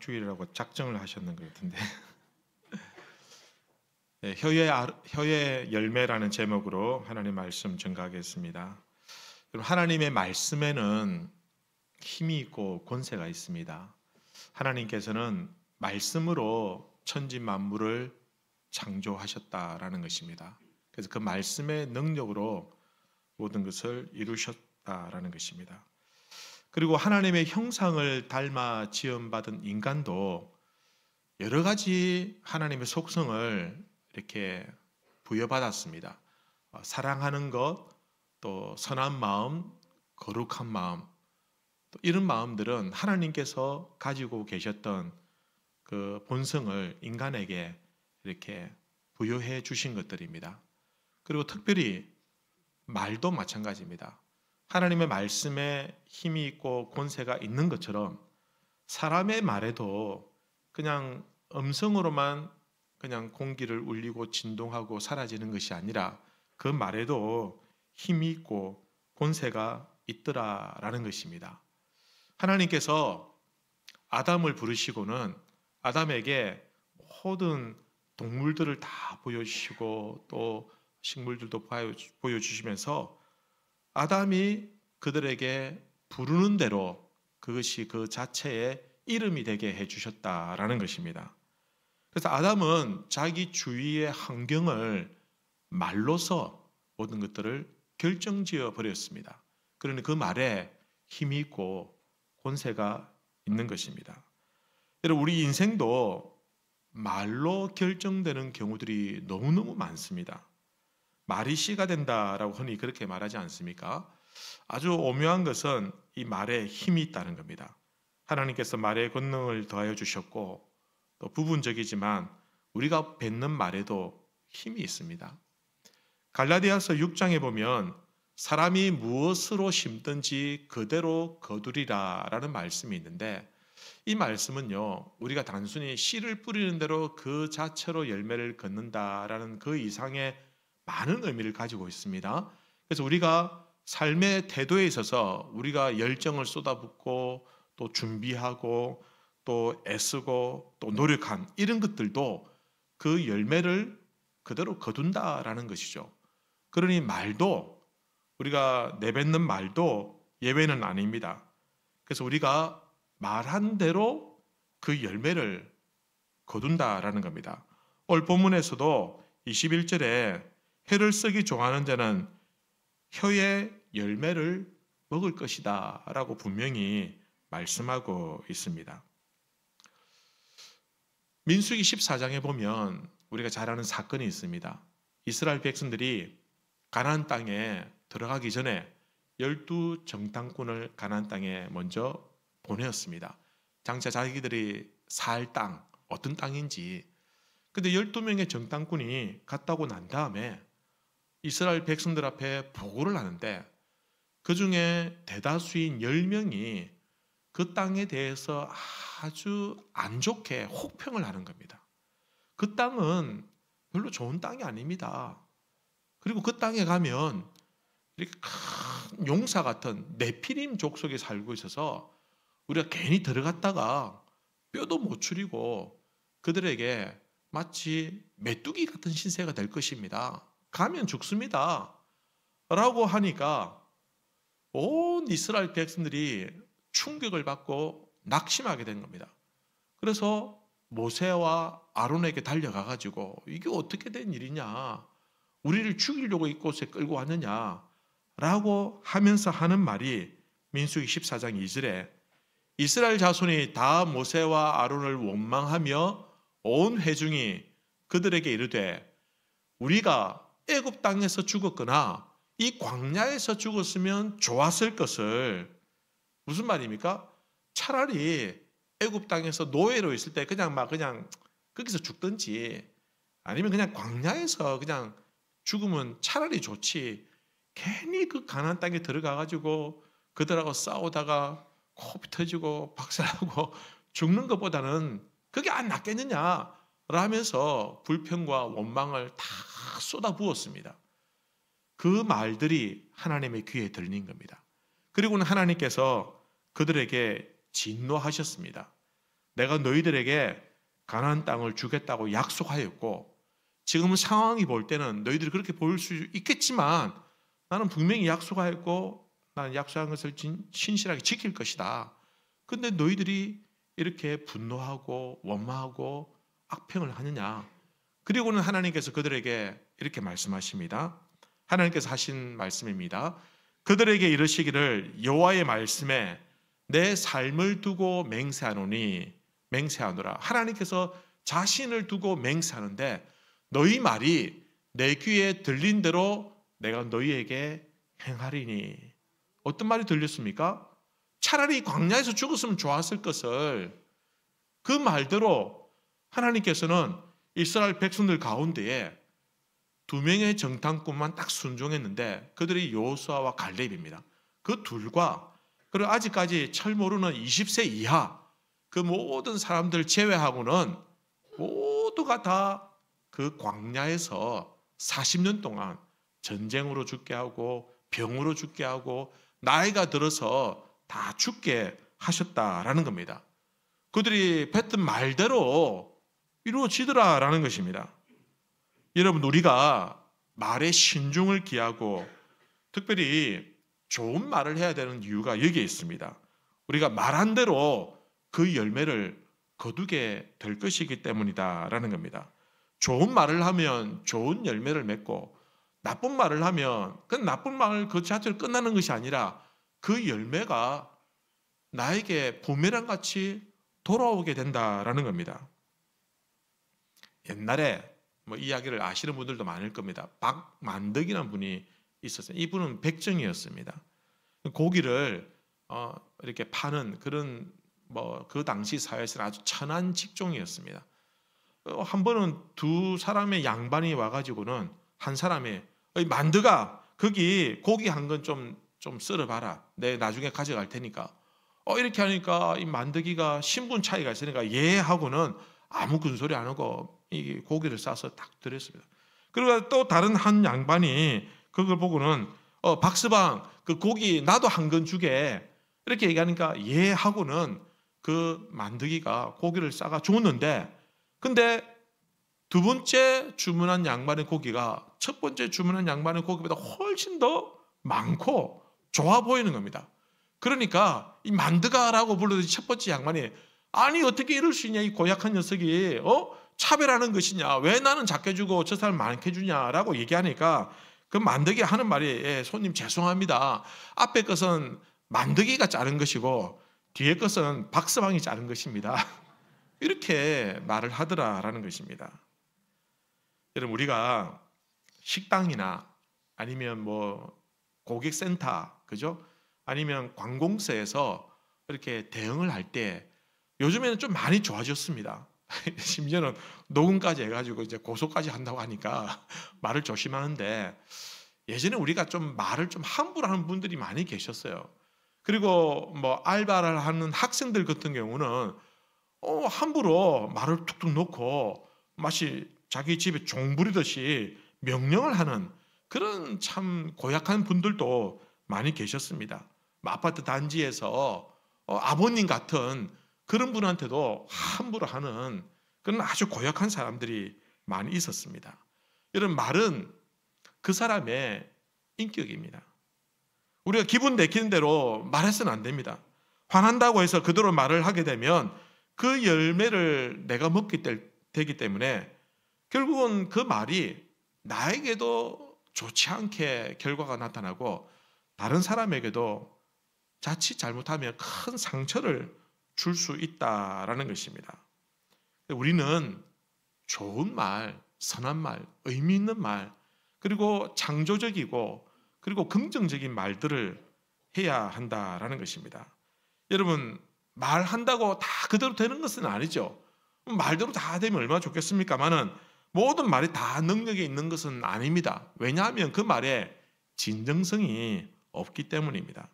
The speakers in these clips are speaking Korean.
주일이라고 작정을 하셨는 것 같은데 네, 혀의 열매라는 제목으로 하나님 말씀 증거하겠습니다. 그럼 하나님의 말씀에는 힘이 있고 권세가 있습니다. 하나님께서는 말씀으로 천지 만물을 창조하셨다라는 것입니다. 그래서 그 말씀의 능력으로 모든 것을 이루셨다라는 것입니다. 그리고 하나님의 형상을 닮아 지음받은 인간도 여러 가지 하나님의 속성을 이렇게 부여받았습니다. 사랑하는 것, 또 선한 마음, 거룩한 마음, 또 이런 마음들은 하나님께서 가지고 계셨던 그 본성을 인간에게 이렇게 부여해 주신 것들입니다. 그리고 특별히 말도 마찬가지입니다. 하나님의 말씀에 힘이 있고 권세가 있는 것처럼 사람의 말에도 그냥 음성으로만 그냥 공기를 울리고 진동하고 사라지는 것이 아니라 그 말에도 힘이 있고 권세가 있더라라는 것입니다. 하나님께서 아담을 부르시고는 아담에게 모든 동물들을 다 보여주시고 또 식물들도 보여주시면서 아담이 그들에게 부르는 대로 그것이 그 자체의 이름이 되게 해주셨다라는 것입니다. 그래서 아담은 자기 주위의 환경을 말로서 모든 것들을 결정지어 버렸습니다. 그러니 그 말에 힘이 있고 권세가 있는 것입니다. 여러분, 우리 인생도 말로 결정되는 경우들이 너무너무 많습니다. 말이 씨가 된다라고 흔히 그렇게 말하지 않습니까? 아주 오묘한 것은 이 말에 힘이 있다는 겁니다. 하나님께서 말의 권능을 더하여 주셨고 또 부분적이지만 우리가 뱉는 말에도 힘이 있습니다. 갈라디아서 6장에 보면 사람이 무엇으로 심든지 그대로 거두리라 라는 말씀이 있는데 이 말씀은요, 우리가 단순히 씨를 뿌리는 대로 그 자체로 열매를 걷는다라는 그 이상의 많은 의미를 가지고 있습니다. 그래서 우리가 삶의 태도에 있어서 우리가 열정을 쏟아붓고 또 준비하고 또 애쓰고 또 노력한 이런 것들도 그 열매를 그대로 거둔다라는 것이죠. 그러니 말도 우리가 내뱉는 말도 예외는 아닙니다. 그래서 우리가 말한 대로 그 열매를 거둔다라는 겁니다. 오늘 본문에서도 21절에 혀를 쓰기 좋아하는 자는 혀의 열매를 먹을 것이다 라고 분명히 말씀하고 있습니다. 민수기 14장에 보면 우리가 잘 아는 사건이 있습니다. 이스라엘 백성들이 가나안 땅에 들어가기 전에 12정탐꾼을 가나안 땅에 먼저 보내었습니다. 장차 자기들이 살 땅, 어떤 땅인지. 근데 12명의 정탐꾼이 갔다고 난 다음에 이스라엘 백성들 앞에 보고를 하는데 그 중에 대다수인 10명이 그 땅에 대해서 아주 안 좋게 혹평을 하는 겁니다. 그 땅은 별로 좋은 땅이 아닙니다. 그리고 그 땅에 가면 이렇게 큰 용사 같은 네피림 족속이 살고 있어서 우리가 괜히 들어갔다가 뼈도 못 추리고 그들에게 마치 메뚜기 같은 신세가 될 것입니다. 가면 죽습니다. 라고 하니까 온 이스라엘 백성들이 충격을 받고 낙심하게 된 겁니다. 그래서 모세와 아론에게 달려가 가지고 이게 어떻게 된 일이냐, 우리를 죽이려고 이곳에 끌고 왔느냐 라고 하면서 하는 말이 민수기 14장 2절에 이스라엘 자손이 다 모세와 아론을 원망하며 온 회중이 그들에게 이르되 우리가 애굽 땅에서 죽었거나 이 광야에서 죽었으면 좋았을 것을. 무슨 말입니까? 차라리 애굽 땅에서 노예로 있을 때 그냥 거기서 죽든지 아니면 그냥 광야에서 그냥 죽으면 차라리 좋지. 괜히 그 가나안 땅에 들어가 가지고 그들하고 싸우다가 코피 터지고 박살나고 죽는 것보다는 그게 안 낫겠느냐 라면서 불평과 원망을 다 쏟아부었습니다. 그 말들이 하나님의 귀에 들린 겁니다. 그리고는 하나님께서 그들에게 진노하셨습니다. 내가 너희들에게 가나안 땅을 주겠다고 약속하였고 지금 상황이 볼 때는 너희들이 그렇게 보일 수 있겠지만 나는 분명히 약속하였고 나는 약속한 것을 신실하게 지킬 것이다. 근데 너희들이 이렇게 분노하고 원망하고 악평을 하느냐. 그리고는 하나님께서 그들에게 이렇게 말씀하십니다. 하나님께서 하신 말씀입니다. 그들에게 이르시기를 여호와의 말씀에 내 삶을 두고 맹세하노라. 하나님께서 자신을 두고 맹세하는데 너희 말이 내 귀에 들린 대로 내가 너희에게 행하리니. 어떤 말이 들렸습니까? 차라리 광야에서 죽었으면 좋았을 것을 그 말대로 하나님께서는 이스라엘 백성들 가운데에 2명의 정탐꾼만 딱 순종했는데 그들이 여호수아와 갈렙입니다. 그 둘과 그리고 아직까지 철 모르는 20세 이하 그 모든 사람들 제외하고는 모두가 다 그 광야에서 40년 동안 전쟁으로 죽게 하고 병으로 죽게 하고 나이가 들어서 다 죽게 하셨다라는 겁니다. 그들이 뱉은 말대로 이루어지더라라는 것입니다. 여러분, 우리가 말에 신중을 기하고 특별히 좋은 말을 해야 되는 이유가 여기에 있습니다. 우리가 말한 대로 그 열매를 거두게 될 것이기 때문이다라는 겁니다. 좋은 말을 하면 좋은 열매를 맺고 나쁜 말을 하면 그 나쁜 말 그 자체로 끝나는 것이 아니라 그 열매가 나에게 부메랑 같이 돌아오게 된다라는 겁니다. 옛날에 이야기를 아시는 분들도 많을 겁니다. 박만덕이라는 분이 있었어요. 이분은 백정이었습니다. 고기를 이렇게 파는 그런 그 당시 사회에서는 아주 천한 직종이었습니다. 한 번은 두 사람의 양반이 와가지고는 한 사람이 만드가 거기 고기 한 건 좀 썰어봐라. 내 나중에 가져갈 테니까. 이렇게 하니까 이 만드기가 신분 차이가 있으니까 예 하고는 아무 군소리 안 하고 이 고기를 싸서 딱 드렸습니다. 그리고 또 다른 한 양반이 그걸 보고는 박스방 그 고기 나도 한 건 주게 이렇게 얘기하니까 예 하고는 그 만드기가 고기를 싸가 줬는데 근데 두 번째 주문한 양반의 고기가 첫 번째 주문한 양반의 고기보다 훨씬 더 많고 좋아 보이는 겁니다. 그러니까 이 만드가라고 불러도 첫 번째 양반이 아니 어떻게 이럴 수 있냐 이 고약한 녀석이 차별하는 것이냐 왜 나는 작게 주고 저 사람 많게 주냐라고 얘기하니까 그 만드기 하는 말이 손님 죄송합니다. 앞에 것은 만드기가 자른 것이고 뒤에 것은 박스방이 자른 것입니다. 이렇게 말을 하더라라는 것입니다. 여러분 우리가 식당이나 아니면 고객센터 그죠? 아니면 관공서에서 이렇게 대응을 할 때 요즘에는 좀 많이 좋아졌습니다. 심지어는 녹음까지 해가지고 이제 고소까지 한다고 하니까 말을 조심하는데 예전에 우리가 좀 말을 좀 함부로 하는 분들이 많이 계셨어요. 그리고 알바를 하는 학생들 같은 경우는 함부로 말을 툭툭 놓고 마치 자기 집에 종 부리듯이 명령을 하는 그런 참 고약한 분들도 많이 계셨습니다. 아파트 단지에서 아버님 같은 그런 분한테도 함부로 하는 그런 아주 고약한 사람들이 많이 있었습니다. 이런 말은 그 사람의 인격입니다. 우리가 기분 내키는 대로 말해서는 안 됩니다. 화난다고 해서 그대로 말을 하게 되면 그 열매를 내가 먹게 되기 때문에 결국은 그 말이 나에게도 좋지 않게 결과가 나타나고 다른 사람에게도 자칫 잘못하면 큰 상처를 줄 수 있다라는 것입니다. 우리는 좋은 말, 선한 말, 의미 있는 말, 그리고 창조적이고 그리고 긍정적인 말들을 해야 한다라는 것입니다. 여러분 말한다고 다 그대로 되는 것은 아니죠. 말대로 다 되면 얼마나 좋겠습니까마는 모든 말이 다 능력이 있는 것은 아닙니다. 왜냐하면 그 말에 진정성이 없기 때문입니다.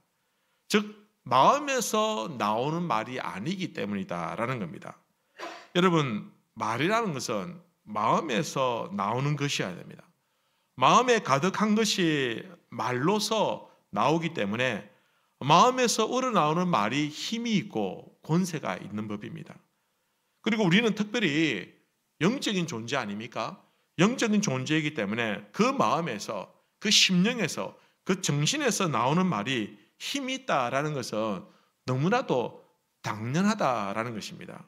즉 마음에서 나오는 말이 아니기 때문이다라는 겁니다. 여러분 말이라는 것은 마음에서 나오는 것이어야 됩니다. 마음에 가득한 것이 말로서 나오기 때문에 마음에서 우러나오는 말이 힘이 있고 권세가 있는 법입니다. 그리고 우리는 특별히 영적인 존재 아닙니까? 영적인 존재이기 때문에 그 마음에서, 그 심령에서, 그 정신에서 나오는 말이 힘이 있다라는 것은 너무나도 당연하다라는 것입니다.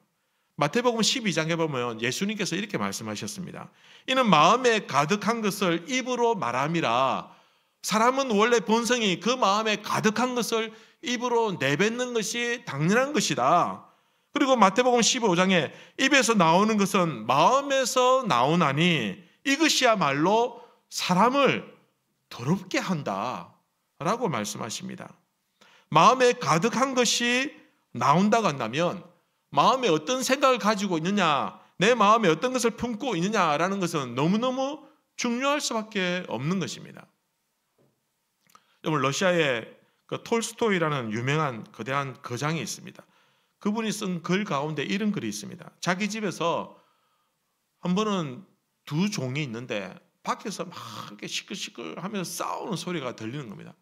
마태복음 12장에 보면 예수님께서 이렇게 말씀하셨습니다. 이는 마음에 가득한 것을 입으로 말함이라. 사람은 원래 본성이 그 마음에 가득한 것을 입으로 내뱉는 것이 당연한 것이다. 그리고 마태복음 15장에 입에서 나오는 것은 마음에서 나오나니 이것이야말로 사람을 더럽게 한다 라고 말씀하십니다. 마음에 가득한 것이 나온다고 한다면 마음에 어떤 생각을 가지고 있느냐, 내 마음에 어떤 것을 품고 있느냐라는 것은 너무너무 중요할 수밖에 없는 것입니다. 여러분, 러시아에 그 톨스토이라는 유명한 거대한 거장이 있습니다. 그분이 쓴 글 가운데 이런 글이 있습니다. 자기 집에서 한 번은 두 종이 있는데 밖에서 막 이렇게 시끌시끌 하면서 싸우는 소리가 들리는 겁니다.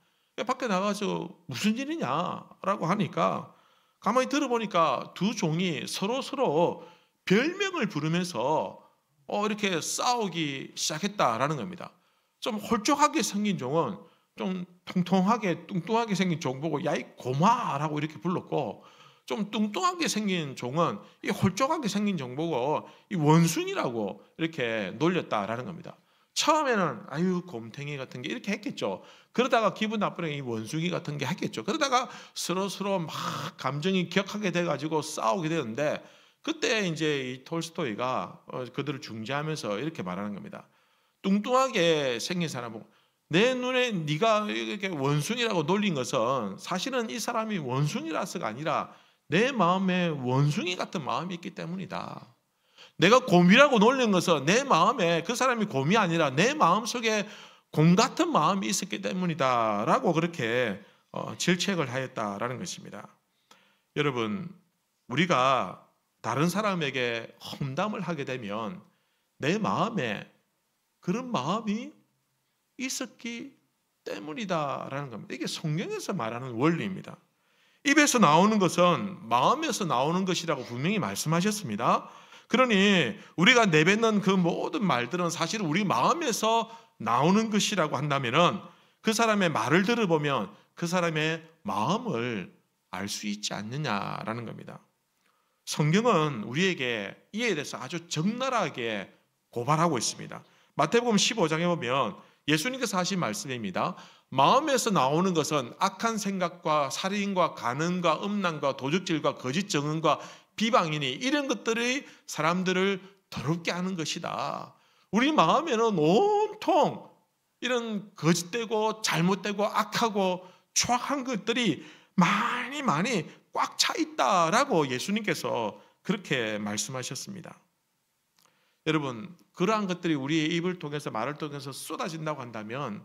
밖에 나가서 무슨 일이냐라고 하니까 가만히 들어보니까 두 종이 서로 별명을 부르면서 이렇게 싸우기 시작했다라는 겁니다. 좀 홀쭉하게 생긴 종은 좀 통통하게 뚱뚱하게 생긴 종 보고 야이 고마라고 이렇게 불렀고, 좀 뚱뚱하게 생긴 종은 이 홀쭉하게 생긴 종 보고 이 원숭이라고 이렇게 놀렸다라는 겁니다. 처음에는 아유 곰탱이 같은 게 이렇게 했겠죠. 그러다가 기분 나쁘게 이 원숭이 같은 게 했겠죠. 그러다가 서로 막 감정이 격하게 돼가지고 싸우게 되는데, 그때 이제 이 톨스토이가 그들을 중재하면서 이렇게 말하는 겁니다. 뚱뚱하게 생긴 사람 보고 내 눈에 네가 이렇게 원숭이라고 놀린 것은 사실은 이 사람이 원숭이라서가 아니라 내 마음에 원숭이 같은 마음이 있기 때문이다. 내가 곰이라고 놀린 것은 내 마음에 그 사람이 곰이 아니라 내 마음속에 곰 같은 마음이 있었기 때문이다 라고 그렇게 질책을 하였다라는 것입니다. 여러분, 우리가 다른 사람에게 험담을 하게 되면 내 마음에 그런 마음이 있었기 때문이다라는 겁니다. 이게 성경에서 말하는 원리입니다. 입에서 나오는 것은 마음에서 나오는 것이라고 분명히 말씀하셨습니다. 그러니 우리가 내뱉는 그 모든 말들은 사실 우리 마음에서 나오는 것이라고 한다면 그 사람의 말을 들어보면 그 사람의 마음을 알 수 있지 않느냐라는 겁니다. 성경은 우리에게 이에 대해서 아주 적나라하게 고발하고 있습니다. 마태복음 15장에 보면 예수님께서 하신 말씀입니다. 마음에서 나오는 것은 악한 생각과 살인과 간음과 음란과 도적질과 거짓 증언과 비방이니 이런 것들이 사람들을 더럽게 하는 것이다. 우리 마음에는 온통 이런 거짓되고 잘못되고 악하고 추악한 것들이 많이 꽉 차 있다라고 예수님께서 그렇게 말씀하셨습니다. 여러분, 그러한 것들이 우리의 입을 통해서 말을 통해서 쏟아진다고 한다면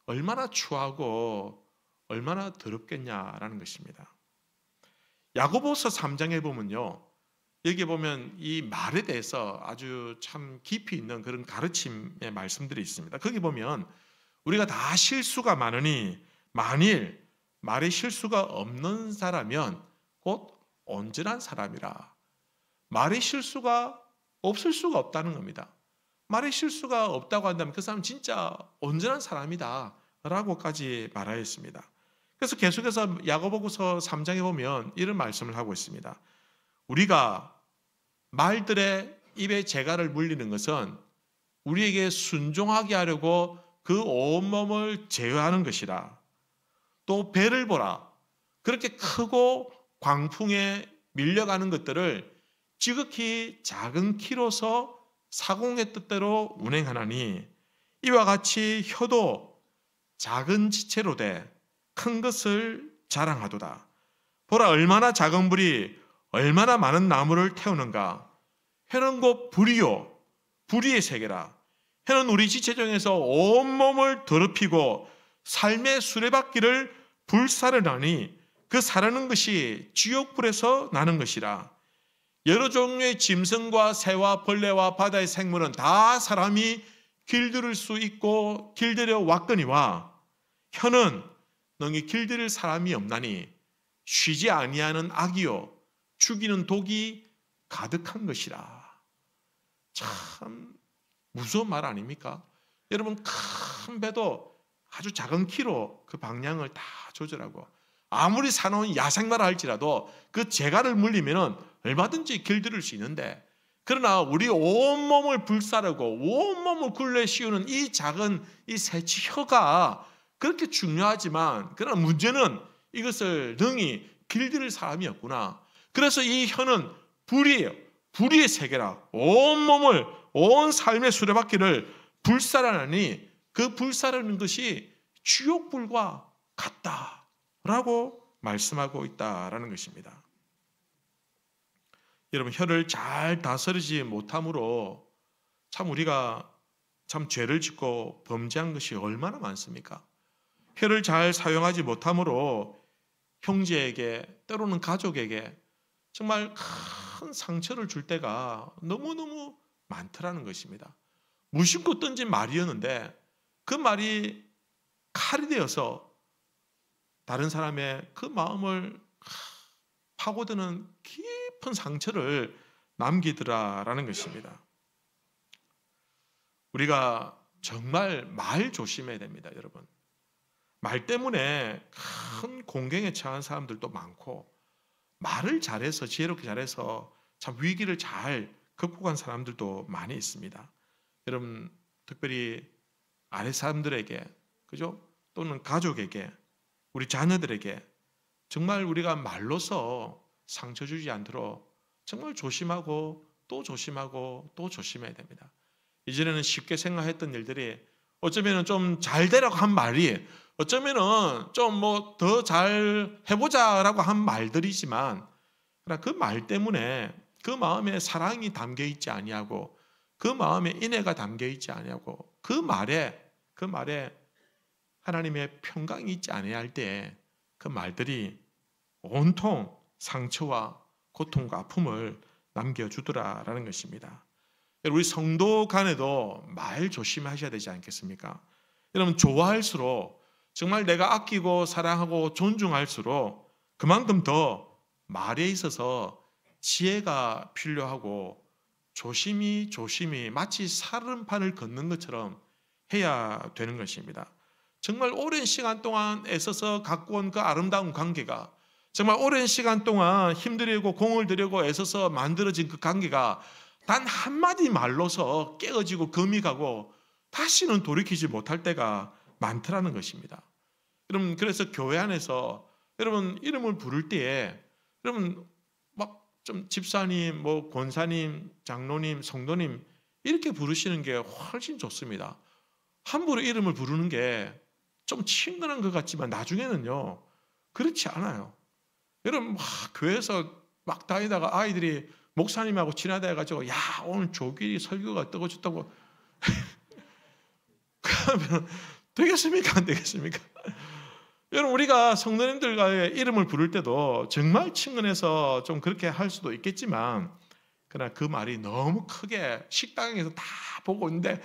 얼마나 추하고 얼마나 더럽겠냐라는 것입니다. 야고보서 3장에 보면요, 여기 보면 이 말에 대해서 아주 참 깊이 있는 그런 가르침의 말씀들이 있습니다. 거기 보면 우리가 다 실수가 많으니 만일 말에 실수가 없는 사람이면 곧 온전한 사람이라. 말에 실수가 없을 수가 없다는 겁니다. 말에 실수가 없다고 한다면 그 사람은 진짜 온전한 사람이다 라고까지 말하였습니다. 그래서 계속해서 야고보서 3장에 보면 이런 말씀을 하고 있습니다. 우리가 말들의 입에 재갈을 물리는 것은 우리에게 순종하게 하려고 그 온몸을 제어하는 것이라. 또 배를 보라. 그렇게 크고 광풍에 밀려가는 것들을 지극히 작은 키로서 사공의 뜻대로 운행하나니 이와 같이 혀도 작은 지체로 돼 큰 것을 자랑하도다. 보라, 얼마나 작은 불이 얼마나 많은 나무를 태우는가. 혀는 곧 불이요 불의의 세계라. 혀는 우리 지체 중에서 온몸을 더럽히고 삶의 수레바퀴를 불사르나니 그 사르는 것이 지옥불에서 나는 것이라. 여러 종류의 짐승과 새와 벌레와 바다의 생물은 다 사람이 길들일 수 있고 길들여 왔거니와 혀는 능히 길들일 사람이 없나니 쉬지 아니하는 악이요 죽이는 독이 가득한 것이라. 참 무서운 말 아닙니까? 여러분, 큰 배도 아주 작은 키로 그 방향을 다 조절하고, 아무리 사나운 야생마라 할지라도 그 재갈을 물리면 얼마든지 길들일 수 있는데, 그러나 우리 온몸을 불사르고 온몸을 굴레 씌우는 이 작은 이 새치혀가 그렇게 중요하지만, 그러나 문제는 이것을 능히 길들일 사람이 없구나. 그래서 이 혀는 불이에요. 불의 세계라. 온몸을, 온 삶의 수레바퀴를 불사르니 그 불사르는 것이 지옥불과 같다라고 말씀하고 있다라는 것입니다. 여러분, 혀를 잘 다스리지 못함으로 참 우리가 참 죄를 짓고 범죄한 것이 얼마나 많습니까? 혀를 잘 사용하지 못함으로 형제에게, 때로는 가족에게 정말 큰 상처를 줄 때가 너무너무 많더라는 것입니다. 무심코 던진 말이었는데 그 말이 칼이 되어서 다른 사람의 그 마음을 파고드는 깊은 상처를 남기더라라는 것입니다. 우리가 정말 말 조심해야 됩니다, 여러분. 말 때문에 큰 공경에 처한 사람들도 많고, 말을 잘해서, 지혜롭게 잘해서 참 위기를 잘 극복한 사람들도 많이 있습니다. 여러분, 특별히 아래 사람들에게, 그죠? 또는 가족에게, 우리 자녀들에게 정말 우리가 말로서 상처 주지 않도록 정말 조심하고 또 조심하고 또 조심해야 됩니다. 이전에는 쉽게 생각했던 일들이 어쩌면 좀 잘 되라고 한 말이, 어쩌면은 좀 뭐 더 잘 해보자라고 한 말들이지만, 그러나 그 말 때문에 그 마음에 사랑이 담겨 있지 아니하고, 그 마음에 인애가 담겨 있지 아니하고, 그 말에 하나님의 평강이 있지 아니할 때 그 말들이 온통 상처와 고통과 아픔을 남겨주더라라는 것입니다. 우리 성도 간에도 말 조심하셔야 되지 않겠습니까? 여러분, 좋아할수록, 정말 내가 아끼고 사랑하고 존중할수록 그만큼 더 말에 있어서 지혜가 필요하고 조심히 마치 사른판을 걷는 것처럼 해야 되는 것입니다. 정말 오랜 시간 동안 애써서 갖고 온 그 아름다운 관계가, 정말 오랜 시간 동안 힘들이고 공을 들이고 애써서 만들어진 그 관계가 단 한마디 말로서 깨어지고 금이 가고 다시는 돌이키지 못할 때가 많더라는 것입니다. 여러분, 그래서 교회 안에서 여러분 이름을 부를 때에 여러분 막 좀 집사님, 뭐 권사님, 장로님, 성도님 이렇게 부르시는 게 훨씬 좋습니다. 함부로 이름을 부르는 게 좀 친근한 것 같지만 나중에는요 그렇지 않아요. 여러분 막 교회에서 막 다니다가 아이들이 목사님하고 친하다 해가지고, 야 오늘 조길이 설교가 어떠고 좋다고 그러면 되겠습니까? 안 되겠습니까? 여러분, 우리가 성도님들과의 이름을 부를 때도 정말 친근해서 좀 그렇게 할 수도 있겠지만, 그러나 그 말이 너무 크게 식당에서 다 보고 있는데,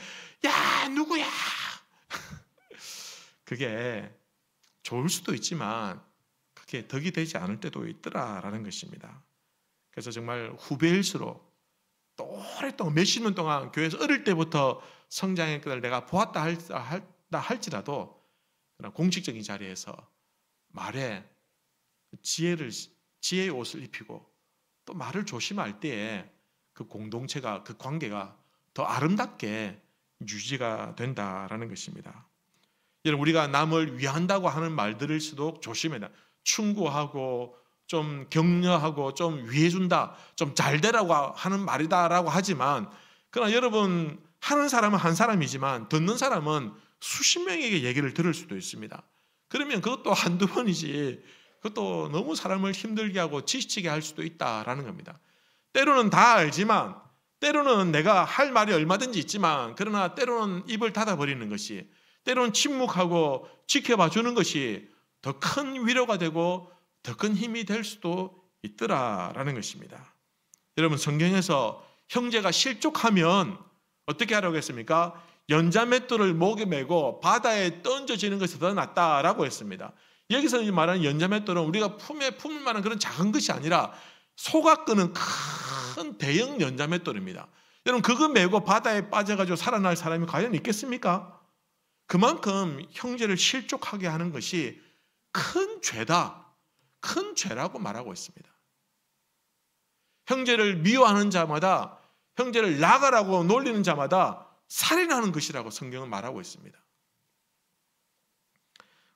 야 누구야? 그게 좋을 수도 있지만 그게 덕이 되지 않을 때도 있더라라는 것입니다. 그래서 정말 후배일수록 또 오랫동안 몇십 년 동안 교회에서 어릴 때부터 성장했거든 내가 보았다 할지라도 공식적인 자리에서 말에 지혜의 옷을 입히고 또 말을 조심할 때에 그 공동체가, 그 관계가 더 아름답게 유지가 된다라는 것입니다. 여러분, 우리가 남을 위한다고 하는 말들일수록 조심해야 돼요. 충고하고 좀 격려하고 좀 위해준다, 좀 잘되라고 하는 말이다라고 하지만, 그러나 여러분 하는 사람은 한 사람이지만 듣는 사람은 수십 명에게 얘기를 들을 수도 있습니다. 그러면 그것도 한두 번이지 그것도 너무 사람을 힘들게 하고 지치게 할 수도 있다라는 겁니다. 때로는 다 알지만, 때로는 내가 할 말이 얼마든지 있지만, 그러나 때로는 입을 닫아버리는 것이, 때로는 침묵하고 지켜봐 주는 것이 더 큰 위로가 되고 더 큰 힘이 될 수도 있더라라는 것입니다. 여러분, 성경에서 형제가 실족하면 어떻게 하라고 했습니까? 연자맷돌을 목에 메고 바다에 던져지는 것이 더 낫다라고 했습니다. 여기서 말하는 연자맷돌은 우리가 품을 만한 그런 작은 것이 아니라 속아 끄는 큰 큰 대형 연자맷돌입니다. 여러분 그거 메고 바다에 빠져가지고 살아날 사람이 과연 있겠습니까? 그만큼 형제를 실족하게 하는 것이 큰 죄다, 큰 죄라고 말하고 있습니다. 형제를 미워하는 자마다, 형제를 나가라고 놀리는 자마다 살인하는 것이라고 성경은 말하고 있습니다.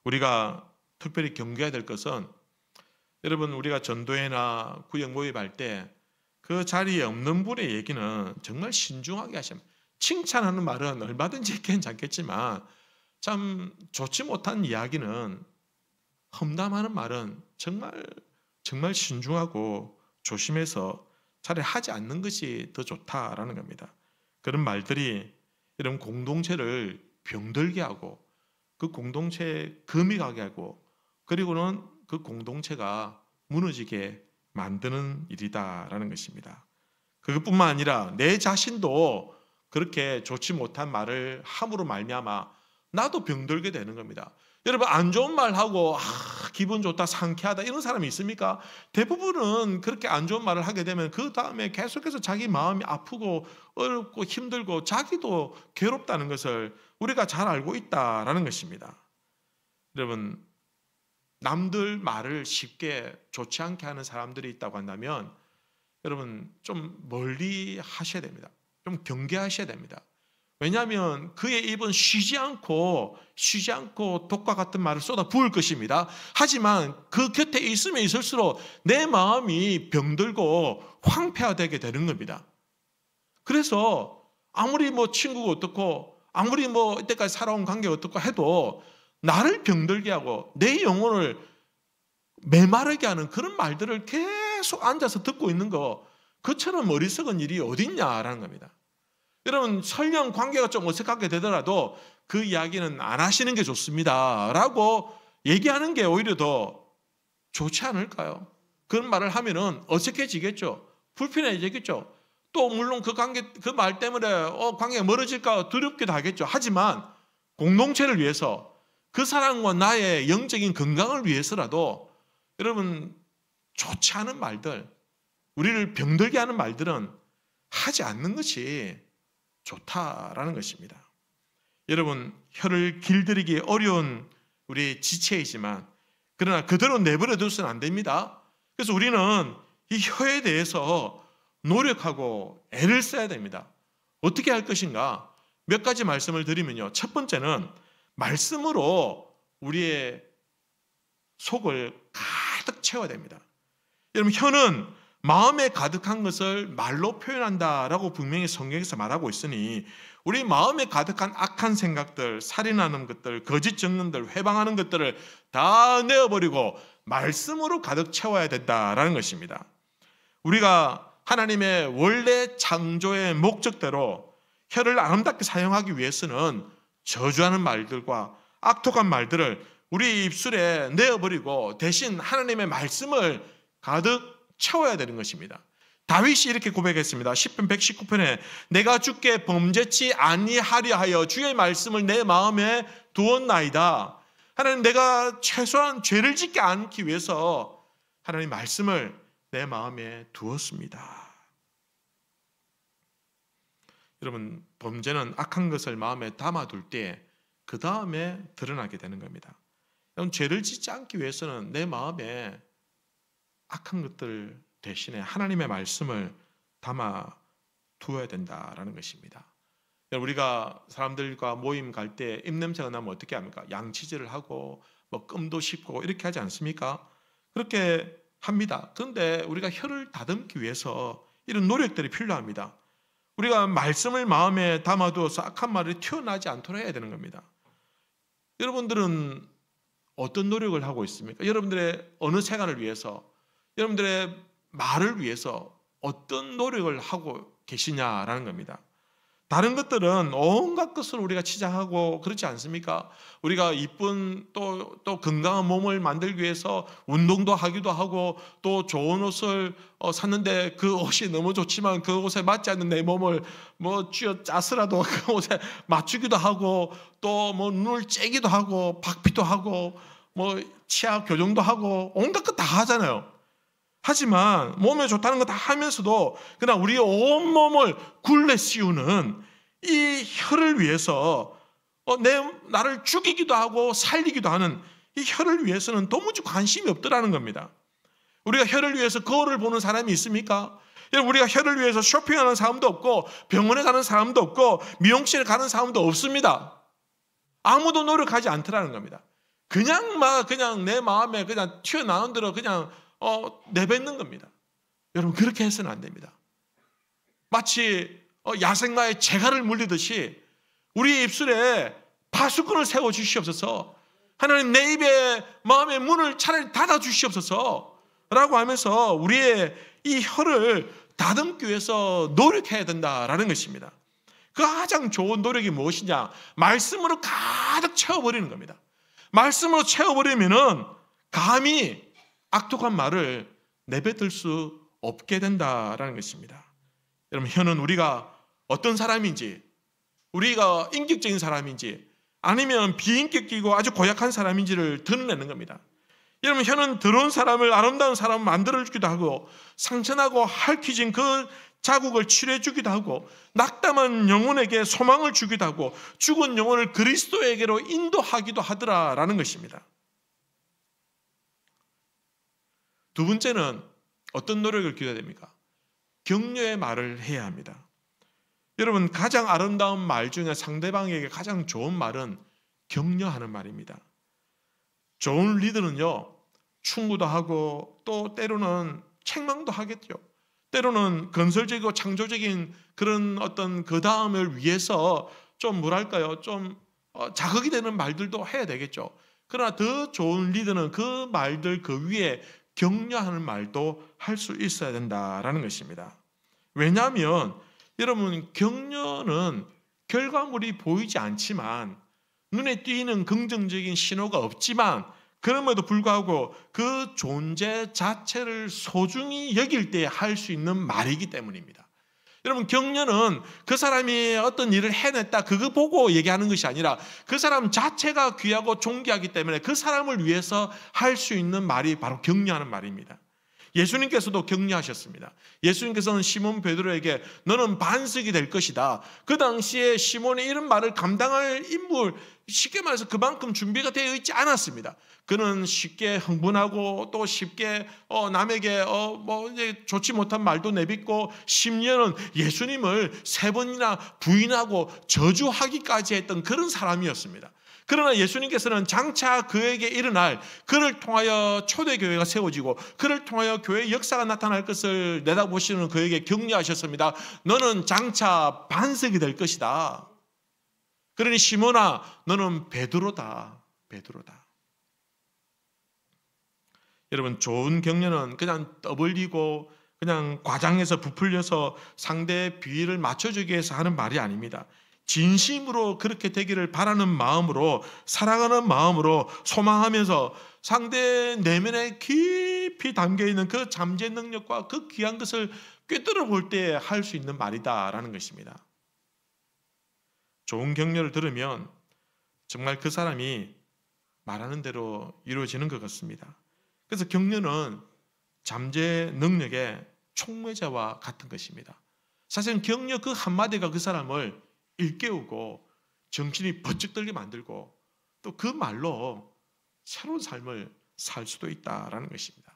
우리가 특별히 경계해야 될 것은, 여러분 우리가 전도회나 구역 모임할 때 그 자리에 없는 분의 얘기는 정말 신중하게 하셔야 합니다. 칭찬하는 말은 얼마든지 괜찮겠지만 참 좋지 못한 이야기는, 험담하는 말은 정말 신중하고 조심해서 차라리 하지 않는 것이 더 좋다라는 겁니다. 그런 말들이 이런 공동체를 병들게 하고 그 공동체에 금이 가게 하고 그리고는 그 공동체가 무너지게 만드는 일이다라는 것입니다. 그것뿐만 아니라 내 자신도 그렇게 좋지 못한 말을 함으로 말미암아 나도 병들게 되는 겁니다. 여러분 안 좋은 말하고 기분 좋다, 상쾌하다 이런 사람이 있습니까? 대부분은 그렇게 안 좋은 말을 하게 되면 그 다음에 계속해서 자기 마음이 아프고 어렵고 힘들고 자기도 괴롭다는 것을 우리가 잘 알고 있다라는 것입니다. 여러분 남들 말을 쉽게 좋지 않게 하는 사람들이 있다고 한다면 여러분 좀 멀리 하셔야 됩니다. 좀 경계하셔야 됩니다. 왜냐하면 그의 입은 쉬지 않고 독과 같은 말을 쏟아 부을 것입니다. 하지만 그 곁에 있으면 있을수록 내 마음이 병들고 황폐화되게 되는 겁니다. 그래서 아무리 친구가 어떻고 아무리 이때까지 살아온 관계가 어떻고 해도 나를 병들게 하고 내 영혼을 메마르게 하는 그런 말들을 계속 앉아서 듣고 있는 거, 그처럼 어리석은 일이 어딨냐라는 겁니다. 여러분 설령 관계가 좀 어색하게 되더라도 그 이야기는 안 하시는 게 좋습니다 라고 얘기하는 게 오히려 더 좋지 않을까요? 그런 말을 하면은 어색해지겠죠. 불편해지겠죠. 또 물론 그 말 때문에 관계가 멀어질까 두렵기도 하겠죠. 하지만 공동체를 위해서 그 사람과 나의 영적인 건강을 위해서라도 여러분 좋지 않은 말들, 우리를 병들게 하는 말들은 하지 않는 것이 좋다라는 것입니다. 여러분 혀를 길들이기 어려운 우리의 지체이지만 그러나 그대로 내버려 둬서는 안 됩니다. 그래서 우리는 이 혀에 대해서 노력하고 애를 써야 됩니다. 어떻게 할 것인가? 몇 가지 말씀을 드리면요. 첫 번째는 말씀으로 우리의 속을 가득 채워야 됩니다. 여러분 혀는 마음에 가득한 것을 말로 표현한다라고 분명히 성경에서 말하고 있으니 우리 마음에 가득한 악한 생각들, 살인하는 것들, 거짓 증언들, 회방하는 것들을 다 내어버리고 말씀으로 가득 채워야 된다라는 것입니다. 우리가 하나님의 원래 창조의 목적대로 혀를 아름답게 사용하기 위해서는 저주하는 말들과 악독한 말들을 우리 입술에 내어버리고 대신 하나님의 말씀을 가득 채워야 되는 것입니다. 다윗이 이렇게 고백했습니다. 시편 119편에 내가 주께 범죄치 아니하려 하여 주의 말씀을 내 마음에 두었나이다. 하나님 내가 최소한 죄를 짓지 않기 위해서 하나님 말씀을 내 마음에 두었습니다. 여러분 범죄는 악한 것을 마음에 담아둘 때 그 다음에 드러나게 되는 겁니다. 여러분 죄를 짓지 않기 위해서는 내 마음에 악한 것들 대신에 하나님의 말씀을 담아 두어야 된다라는 것입니다. 우리가 사람들과 모임 갈 때 입냄새가 나면 어떻게 합니까? 양치질을 하고 끔도 씹고 이렇게 하지 않습니까? 그렇게 합니다. 그런데 우리가 혀를 다듬기 위해서 이런 노력들이 필요합니다. 우리가 말씀을 마음에 담아두어서 악한 말이 튀어나지 않도록 해야 되는 겁니다. 여러분들은 어떤 노력을 하고 있습니까? 여러분들의 어느 생활을 위해서, 여러분들의 말을 위해서 어떤 노력을 하고 계시냐라는 겁니다. 다른 것들은 온갖 것을 우리가 치장하고 그렇지 않습니까? 우리가 이쁜 또 건강한 몸을 만들기 위해서 운동도 하기도 하고 또 좋은 옷을 샀는데 그 옷이 너무 좋지만 그 옷에 맞지 않는 내 몸을 쥐어 짜서라도 그 옷에 맞추기도 하고 또 눈을 째기도 하고 박피도 하고 치아 교정도 하고 온갖 것 다 하잖아요. 하지만 몸에 좋다는 거 다 하면서도 그냥 우리의 온몸을 굴레 씌우는 이 혀를 위해서 나를 죽이기도 하고 살리기도 하는 이 혀를 위해서는 도무지 관심이 없더라는 겁니다. 우리가 혀를 위해서 거울을 보는 사람이 있습니까? 우리가 혀를 위해서 쇼핑하는 사람도 없고 병원에 가는 사람도 없고 미용실에 가는 사람도 없습니다. 아무도 노력하지 않더라는 겁니다. 그냥 내 마음에 그냥 튀어나온 대로 그냥 내뱉는 겁니다. 여러분, 그렇게 해서는 안 됩니다. 마치 야생마에 재갈을 물리듯이 우리 입술에 파수꾼을 세워 주시옵소서. 하나님, 내 입에 마음의 문을 차라리 닫아 주시옵소서 라고 하면서 우리의 이 혀를 다듬기 위해서 노력해야 된다라는 것입니다. 그 가장 좋은 노력이 무엇이냐? 말씀으로 가득 채워버리는 겁니다. 말씀으로 채워버리면은 감히 악독한 말을 내뱉을 수 없게 된다라는 것입니다. 여러분, 혀는 우리가 어떤 사람인지, 우리가 인격적인 사람인지 아니면 비인격적이고 아주 고약한 사람인지를 드러내는 겁니다. 여러분, 혀는 더러운 사람을 아름다운 사람을 만들어주기도 하고 상처나고 핥혀진 그 자국을 치료해주기도 하고 낙담한 영혼에게 소망을 주기도 하고 죽은 영혼을 그리스도에게로 인도하기도 하더라라는 것입니다. 두 번째는 어떤 노력을 기울여야 됩니까? 격려의 말을 해야 합니다. 여러분, 가장 아름다운 말 중에 상대방에게 가장 좋은 말은 격려하는 말입니다. 좋은 리더는요, 충고도 하고 또 때로는 책망도 하겠죠. 때로는 건설적이고 창조적인 그런 어떤 그 다음을 위해서 좀 뭐랄까요, 좀 자극이 되는 말들도 해야 되겠죠. 그러나 더 좋은 리더는 그 말들 그 위에 격려하는 말도 할 수 있어야 된다라는 것입니다. 왜냐하면 여러분, 격려는 결과물이 보이지 않지만 눈에 띄는 긍정적인 신호가 없지만 그럼에도 불구하고 그 존재 자체를 소중히 여길 때 할 수 있는 말이기 때문입니다. 여러분, 격려는 그 사람이 어떤 일을 해냈다 그거 보고 얘기하는 것이 아니라 그 사람 자체가 귀하고 존귀하기 때문에 그 사람을 위해서 할 수 있는 말이 바로 격려하는 말입니다. 예수님께서도 격려하셨습니다. 예수님께서는 시몬 베드로에게 너는 반석이 될 것이다. 그 당시에 시몬의 이런 말을 감당할 인물, 쉽게 말해서 그만큼 준비가 되어 있지 않았습니다. 그는 쉽게 흥분하고 또 쉽게 남에게 이제 좋지 못한 말도 내뱉고 심지어는 예수님을 3번이나 부인하고 저주하기까지 했던 그런 사람이었습니다. 그러나 예수님께서는 장차 그에게 일어날, 그를 통하여 초대교회가 세워지고 그를 통하여 교회의 역사가 나타날 것을 내다보시는 그에게 격려하셨습니다. 너는 장차 반석이 될 것이다. 그러니 시몬아, 너는 베드로다. 베드로다. 여러분, 좋은 격려는 그냥 떠벌리고 그냥 과장해서 부풀려서 상대의 비위를 맞춰주기 위해서 하는 말이 아닙니다. 진심으로 그렇게 되기를 바라는 마음으로, 사랑하는 마음으로 소망하면서 상대의 내면에 깊이 담겨있는 그 잠재 능력과 그 귀한 것을 꿰뚫어 볼 때 할 수 있는 말이다라는 것입니다. 좋은 격려를 들으면 정말 그 사람이 말하는 대로 이루어지는 것 같습니다. 그래서 격려는 잠재 능력의 촉매자와 같은 것입니다. 사실은 격려 그 한마디가 그 사람을 일깨우고 정신이 번쩍 들게 만들고 또 그 말로 새로운 삶을 살 수도 있다라는 것입니다.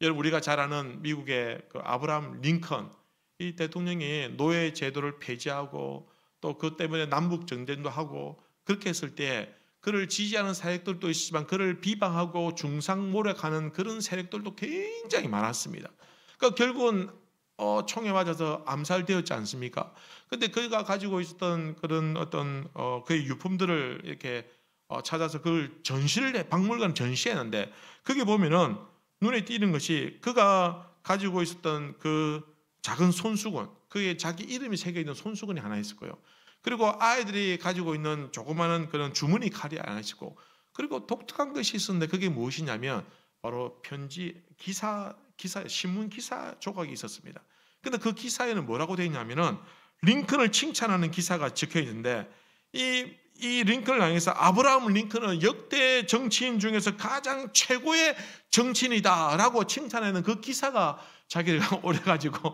여러분, 우리가 잘 아는 미국의 그 아브라함 링컨 이 대통령이 노예 제도를 폐지하고 또 그 때문에 남북 전쟁도 하고 그렇게 했을 때 그를 지지하는 세력들도 있지만 그를 비방하고 중상모략하는 그런 세력들도 굉장히 많았습니다. 그러니까 결국은 총에 맞아서 암살되었지 않습니까? 근데 그가 가지고 있었던 그런 어떤 그의 유품들을 이렇게 찾아서 그걸 박물관 전시했는데 거기 보면은 눈에 띄는 것이 그가 가지고 있었던 그 작은 손수건, 그게 자기 이름이 새겨 있는 손수건이 하나 있을 거예요. 그리고 아이들이 가지고 있는 조그마한 그런 주머니 칼이 하나 있고, 그리고 독특한 것이 있었는데 그게 무엇이냐면 바로 편지, 기사, 신문 기사 조각이 있었습니다. 근데 그 기사에는 뭐라고 되어 있냐면은 링컨을 칭찬하는 기사가 적혀 있는데 이 이 링컨을 향해서 아브라함 링컨은 역대 정치인 중에서 가장 최고의 정치인이다라고 칭찬하는 그 기사가 자기를 오래 가지고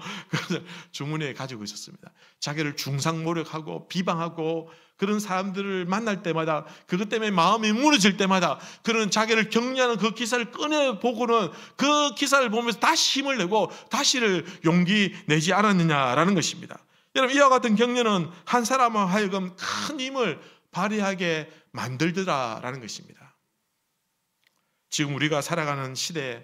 주머니에 가지고 있었습니다. 자기를 중상모략하고 비방하고 그런 사람들을 만날 때마다 그것 때문에 마음이 무너질 때마다 그런 자기를 격려하는 그 기사를 꺼내보고는 그 기사를 보면서 다시 힘을 내고 다시를 용기 내지 않았느냐라는 것입니다. 여러분, 이와 같은 격려는 한 사람을 하여금 큰 힘을 발휘하게 만들더라라는 것입니다. 지금 우리가 살아가는 시대에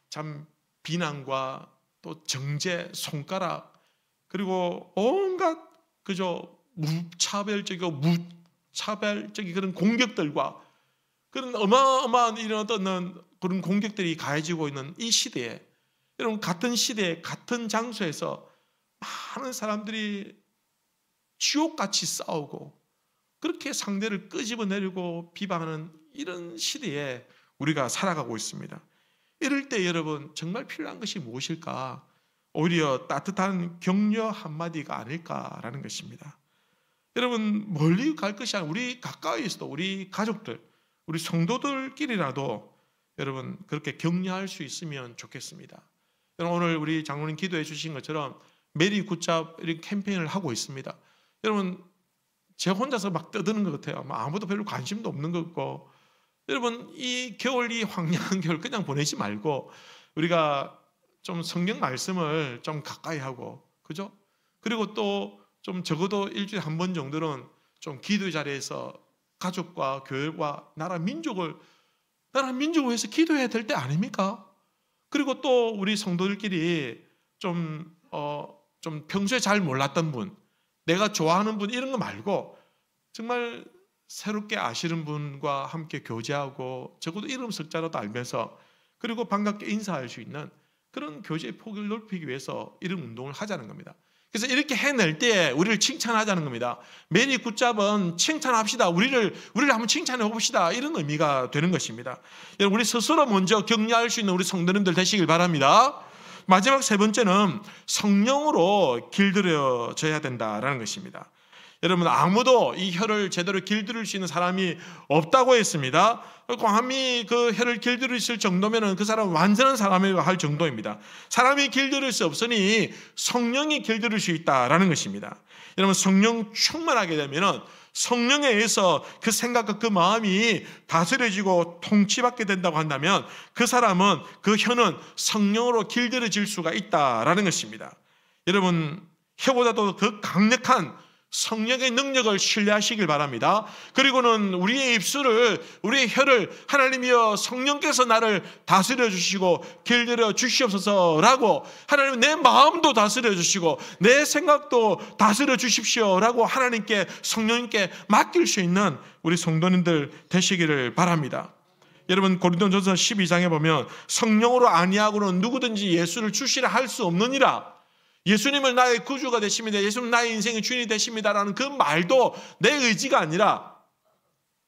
참 비난과 또 정죄, 손가락, 그리고 온갖 무차별적이고 무차별적인 그런 공격들과 그런 어마어마한 이런 어떤 그런 공격들이 가해지고 있는 이 시대에, 여러분, 같은 시대에 같은 장소에서 많은 사람들이 지옥같이 싸우고 그렇게 상대를 끄집어내리고 비방하는 이런 시대에 우리가 살아가고 있습니다. 이럴 때 여러분, 정말 필요한 것이 무엇일까? 오히려 따뜻한 격려 한마디가 아닐까라는 것입니다. 여러분, 멀리 갈 것이 아니라 우리 가까이에서도 우리 가족들, 우리 성도들끼리라도 여러분 그렇게 격려할 수 있으면 좋겠습니다. 여러분, 오늘 우리 장로님 기도해 주신 것처럼 메리 굿잡 이런 캠페인을 하고 있습니다. 여러분, 제 혼자서 막 떠드는 것 같아요. 아무도 별로 관심도 없는 것 같고, 여러분, 이 겨울, 이 황량한 겨울 그냥 보내지 말고 우리가 좀 성경 말씀을 좀 가까이 하고, 그죠? 그리고 또 좀 적어도 일주일에 한 번 정도는 좀 기도 자리에서 가족과 교회와 나라 민족을 위해서 기도해야 될 때 아닙니까? 그리고 또 우리 성도들끼리 좀 평소에 잘 몰랐던 분, 내가 좋아하는 분 이런 거 말고 정말 새롭게 아시는 분과 함께 교제하고 적어도 이름 석자라도 알면서 그리고 반갑게 인사할 수 있는 그런 교제의 폭을 넓히기 위해서 이런 운동을 하자는 겁니다. 그래서 이렇게 해낼 때 우리를 칭찬하자는 겁니다. 메리 굿잡은 칭찬합시다. 우리를 한번 칭찬해 봅시다. 이런 의미가 되는 것입니다. 여러분, 우리 스스로 먼저 격려할 수 있는 우리 성도님들 되시길 바랍니다. 마지막 세 번째는 성령으로 길들여져야 된다라는 것입니다. 여러분, 아무도 이 혀를 제대로 길들일 수 있는 사람이 없다고 했습니다. 감히 그 혀를 길들일 수 있을 정도면 그 사람은 완전한 사람이라고 할 정도입니다. 사람이 길들일 수 없으니 성령이 길들일 수 있다라는 것입니다. 여러분, 성령 충만하게 되면 성령에 의해서 그 생각과 그 마음이 다스려지고 통치받게 된다고 한다면 그 사람은, 그 혀는 성령으로 길들여질 수가 있다라는 것입니다. 여러분, 혀보다도 더 강력한 성령의 능력을 신뢰하시길 바랍니다. 그리고는 우리의 혀를 하나님이여 성령께서 나를 다스려 주시고 길들여 주시옵소서라고, 하나님 내 마음도 다스려 주시고 내 생각도 다스려 주십시오라고 하나님께, 성령님께 맡길 수 있는 우리 성도님들 되시기를 바랍니다. 여러분, 고린도전서 12장에 보면 성령으로 아니하고는 누구든지 예수를 주시라 할 수 없느니라, 예수님을 나의 구주가 되십니다, 예수님 나의 인생의 주인이 되십니다라는 그 말도 내 의지가 아니라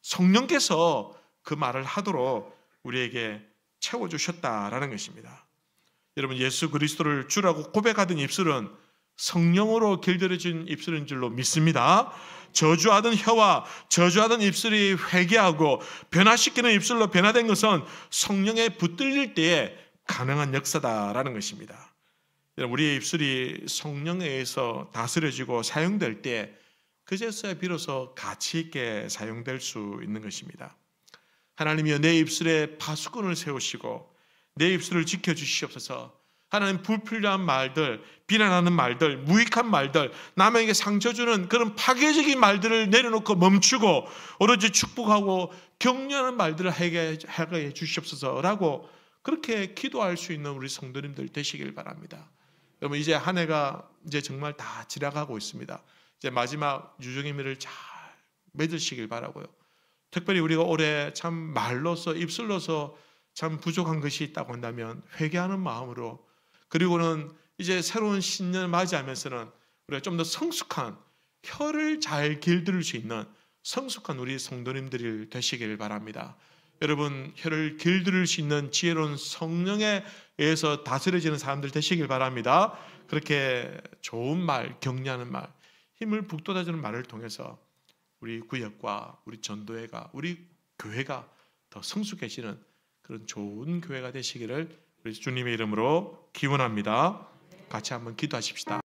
성령께서 그 말을 하도록 우리에게 채워주셨다라는 것입니다. 여러분, 예수 그리스도를 주라고 고백하던 입술은 성령으로 길들여진 입술인 줄로 믿습니다. 저주하던 혀와 저주하던 입술이 회개하고 변화시키는 입술로 변화된 것은 성령에 붙들릴 때에 가능한 역사다라는 것입니다. 우리의 입술이 성령에 의해서 다스려지고 사용될 때 그제서야 비로소 가치 있게 사용될 수 있는 것입니다. 하나님이여, 내 입술에 파수꾼을 세우시고 내 입술을 지켜주시옵소서. 하나님, 불필요한 말들, 비난하는 말들, 무익한 말들, 남에게 상처 주는 그런 파괴적인 말들을 내려놓고 멈추고 오로지 축복하고 격려하는 말들을 하게 해 주시옵소서라고 그렇게 기도할 수 있는 우리 성도님들 되시길 바랍니다. 여러분, 이제 한 해가 이제 정말 다 지나가고 있습니다. 이제 마지막 유종의미를 잘 맺으시길 바라고요. 특별히 우리가 올해 참 말로서, 입술로서 참 부족한 것이 있다고 한다면 회개하는 마음으로, 그리고는 이제 새로운 신년을 맞이하면서는 우리가 좀 더 성숙한, 혀를 잘 길들일 수 있는 성숙한 우리 성도님들이 되시길 바랍니다. 여러분, 혀를 길들일 수 있는 지혜로운 성령에 의해서 다스려지는 사람들 되시길 바랍니다. 그렇게 좋은 말, 격려하는 말, 힘을 북돋아주는 말을 통해서 우리 구역과 우리 전도회가 우리 교회가 더 성숙해지는 그런 좋은 교회가 되시기를 우리 주님의 이름으로 기원합니다. 같이 한번 기도하십시다.